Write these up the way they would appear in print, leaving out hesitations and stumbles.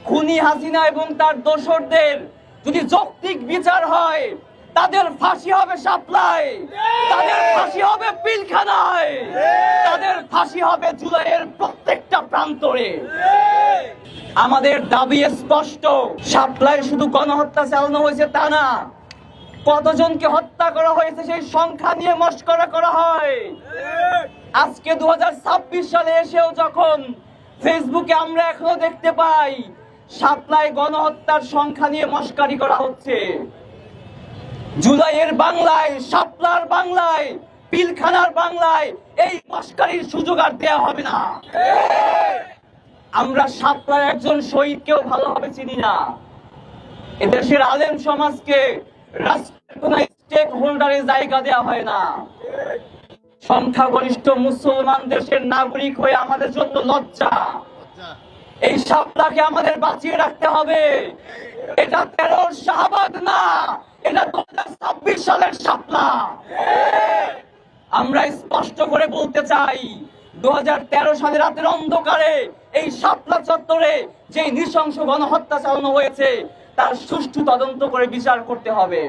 খুনি হাসিনা এবং তার দোসরদের যদি যৌক্তিক বিচার হয়, তাদের ফাঁসি হবে শাপলায়, তাদের ফাঁসি হবে পিলখানায়, তাদের ফাঁসি হবে জুলাইয়ের প্রত্যেকটা প্রান্তরে। আমাদের দাবি স্পষ্ট, শাপলায় শুধু গণহত্যা চালানো হয়েছে তা না, কতজনকে হত্যা করা হয়েছে সেই সংখ্যা নিয়ে মশকরা করা হয়। আজকে 2026 সালে এসেও যখন ফেসবুকে আমরা এখনো দেখতে পাই শাপলায় গণহত্যার সংখ্যা নিয়ে মশকারি করা হচ্ছে, জুলাইয়ের বাংলায়, শাপলার বাংলায়, পিলখানার বাংলায় এই মশকারির সুযোগ আর দেওয়া হবে না। আমরা শাপলার একজন শহীদকেও ভালোভাবে চিনি না। এদেশের আলেম সমাজকে রাষ্ট্রের কোন স্টেক হোল্ডারে জায়গা দেওয়া হয় না। সংখ্যাগরিষ্ঠ মুসলমান দেশের নাগরিক হয়ে আমাদের জন্য লজ্জা। এই শাপলাকে আমাদের বাঁচিয়ে রাখতে হবে। এটা 13 শাহবাগ না, এটা 2026 সালের শাপলা। আমরা স্পষ্ট করে বলতে চাই, 2013 সালে রাতের অন্ধকারে এই শাপলা চত্বরে যে নৃশংস গণহত্যা চালানো হয়েছে তার সুষ্ঠু তদন্ত করে বিচার করতে হবে।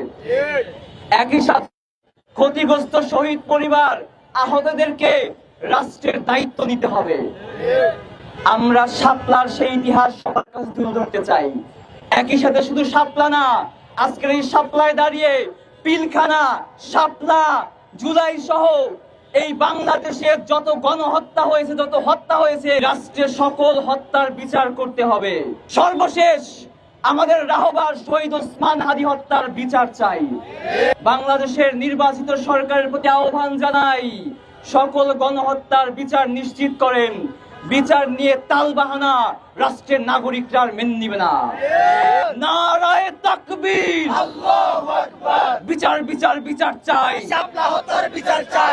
একই সাথে ক্ষতিগ্রস্ত শহীদ পরিবার, আহতদেরকে রাষ্ট্রের দায়িত্ব নিতে হবে। আমরা শাপলার সেই ইতিহাস সবার কাছে তুলে ধরতে চাই। একই সাথে শুধু শাপলা না, আজকের এই শাপলায় দাঁড়িয়ে পিলখানা, শাপলা, জুলাই সহ এই বাংলাদেশের যত গণহত্যা হয়েছে, যত হত্যা হয়েছে, রাষ্ট্রের সকল হত্যার বিচার করতে হবে। সর্বশেষ আমাদের রাহবার শহীদ ওসমান হাদী হত্যার বিচার চাই। বাংলাদেশের নির্বাচিত সরকারের প্রতি আহ্বান জানাই, সকল গণহত্যার বিচার নিশ্চিত করেন। বিচার নিয়ে তালবাহানা রাষ্ট্রের নাগরিকরা আর মেনে নিবে না। নারায়ে তাকবীর, আল্লাহু আকবার। বিচার বিচার বিচার চাই, শাপলা হত্যার বিচার চাই।